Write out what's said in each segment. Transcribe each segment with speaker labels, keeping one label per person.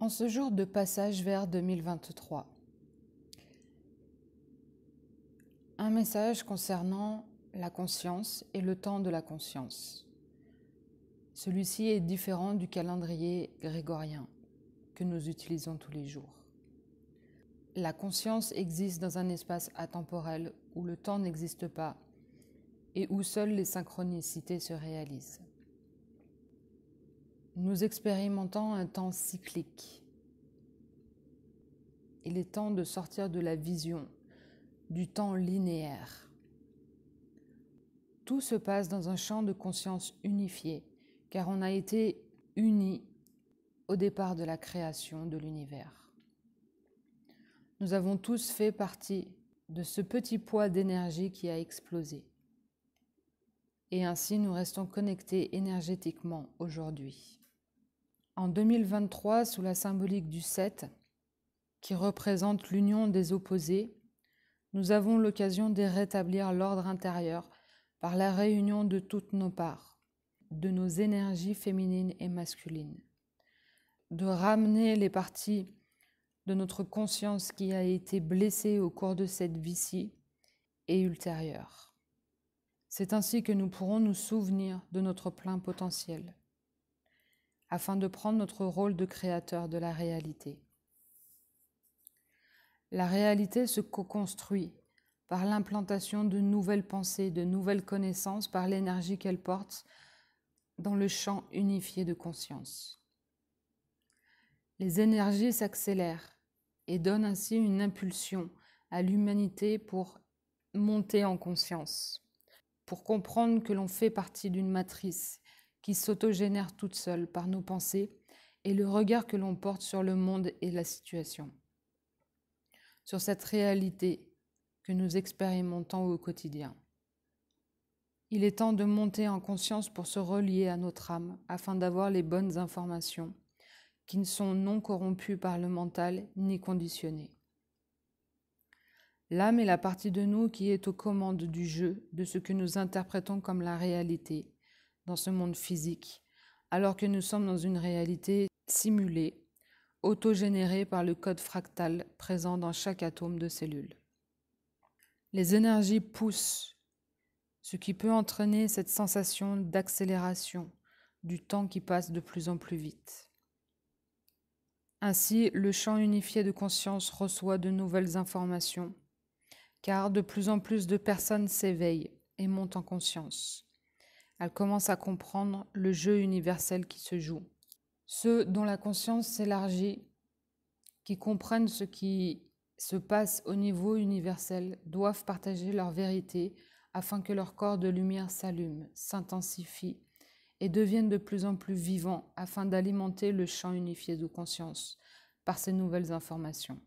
Speaker 1: En ce jour de passage vers 2023, un message concernant la conscience et le temps de la conscience. Celui-ci est différent du calendrier grégorien que nous utilisons tous les jours. La conscience existe dans un espace atemporel où le temps n'existe pas et où seules les synchronicités se réalisent. Nous expérimentons un temps cyclique. Il est temps de sortir de la vision du temps linéaire. Tout se passe dans un champ de conscience unifié, car on a été unis au départ de la création de l'univers. Nous avons tous fait partie de ce petit poids d'énergie qui a explosé. Et ainsi nous restons connectés énergétiquement aujourd'hui. En 2023, sous la symbolique du 7, qui représente l'union des opposés, nous avons l'occasion de rétablir l'ordre intérieur par la réunion de toutes nos parts, de nos énergies féminines et masculines, de ramener les parties de notre conscience qui a été blessée au cours de cette vie-ci et ultérieure. C'est ainsi que nous pourrons nous souvenir de notre plein potentiel, afin de prendre notre rôle de créateur de la réalité. La réalité se co-construit par l'implantation de nouvelles pensées, de nouvelles connaissances, par l'énergie qu'elle porte dans le champ unifié de conscience. Les énergies s'accélèrent et donnent ainsi une impulsion à l'humanité pour monter en conscience, pour comprendre que l'on fait partie d'une matrice qui s'autogénère toute seule par nos pensées et le regard que l'on porte sur le monde et la situation. Sur cette réalité que nous expérimentons au quotidien. Il est temps de monter en conscience pour se relier à notre âme afin d'avoir les bonnes informations qui ne sont non corrompues par le mental ni conditionnées. L'âme est la partie de nous qui est aux commandes du jeu de ce que nous interprétons comme la réalité dans ce monde physique, alors que nous sommes dans une réalité simulée, autogénérée par le code fractal présent dans chaque atome de cellule. Les énergies poussent, ce qui peut entraîner cette sensation d'accélération du temps qui passe de plus en plus vite. Ainsi, le champ unifié de conscience reçoit de nouvelles informations, car de plus en plus de personnes s'éveillent et montent en conscience. Elles commencent à comprendre le jeu universel qui se joue. Ceux dont la conscience s'élargit, qui comprennent ce qui se passe au niveau universel, doivent partager leur vérité afin que leur corps de lumière s'allume, s'intensifie et devienne de plus en plus vivant afin d'alimenter le champ unifié de conscience par ces nouvelles informations.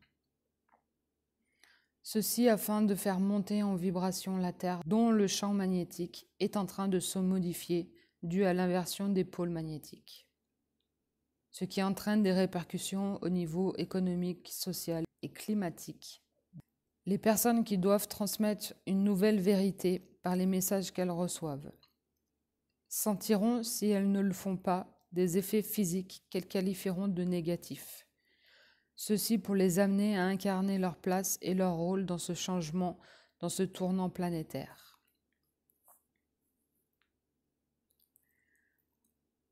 Speaker 1: Ceci afin de faire monter en vibration la Terre dont le champ magnétique est en train de se modifier dû à l'inversion des pôles magnétiques, ce qui entraîne des répercussions au niveau économique, social et climatique. Les personnes qui doivent transmettre une nouvelle vérité par les messages qu'elles reçoivent sentiront, si elles ne le font pas, des effets physiques qu'elles qualifieront de négatifs. Ceci pour les amener à incarner leur place et leur rôle dans ce changement, dans ce tournant planétaire.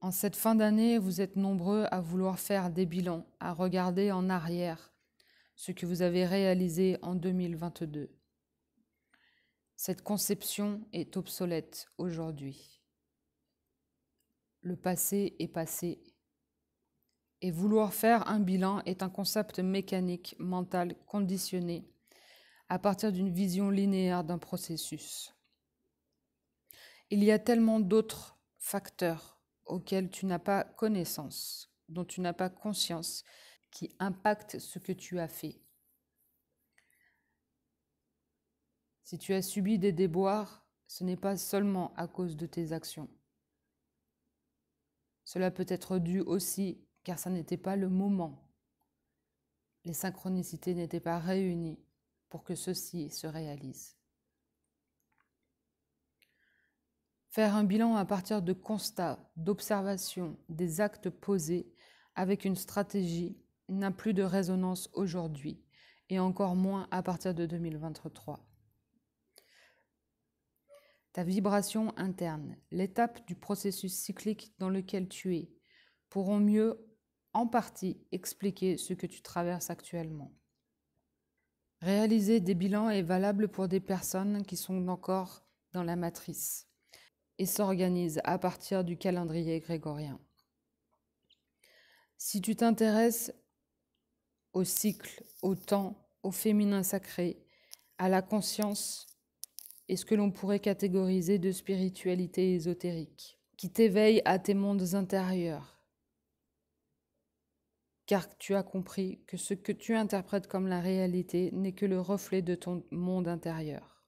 Speaker 1: En cette fin d'année, vous êtes nombreux à vouloir faire des bilans, à regarder en arrière ce que vous avez réalisé en 2022. Cette conception est obsolète aujourd'hui. Le passé est passé. Et vouloir faire un bilan est un concept mécanique, mental, conditionné, à partir d'une vision linéaire d'un processus. Il y a tellement d'autres facteurs auxquels tu n'as pas connaissance, dont tu n'as pas conscience, qui impactent ce que tu as fait. Si tu as subi des déboires, ce n'est pas seulement à cause de tes actions. Cela peut être dû aussi car ça n'était pas le moment. Les synchronicités n'étaient pas réunies pour que ceci se réalise. Faire un bilan à partir de constats, d'observations, des actes posés avec une stratégie n'a plus de résonance aujourd'hui, et encore moins à partir de 2023. Ta vibration interne, l'étape du processus cyclique dans lequel tu es, pourront mieux, en partie, expliquer ce que tu traverses actuellement. Réaliser des bilans est valable pour des personnes qui sont encore dans la matrice et s'organisent à partir du calendrier grégorien. Si tu t'intéresses au cycle, au temps, au féminin sacré, à la conscience et ce que l'on pourrait catégoriser de spiritualité ésotérique, qui t'éveille à tes mondes intérieurs, car tu as compris que ce que tu interprètes comme la réalité n'est que le reflet de ton monde intérieur.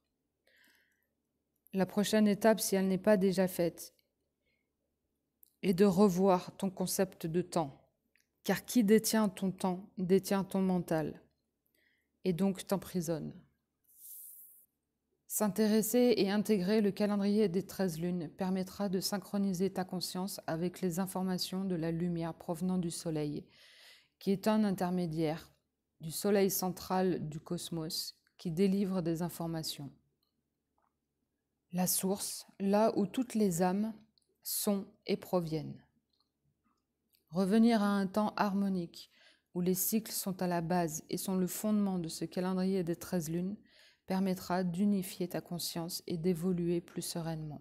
Speaker 1: La prochaine étape, si elle n'est pas déjà faite, est de revoir ton concept de temps, car qui détient ton temps détient ton mental, et donc t'emprisonne. S'intéresser et intégrer le calendrier des 13 lunes permettra de synchroniser ta conscience avec les informations de la lumière provenant du Soleil, qui est un intermédiaire du Soleil central du cosmos qui délivre des informations. La source, là où toutes les âmes sont et proviennent. Revenir à un temps harmonique, où les cycles sont à la base et sont le fondement de ce calendrier des 13 lunes, permettra d'unifier ta conscience et d'évoluer plus sereinement.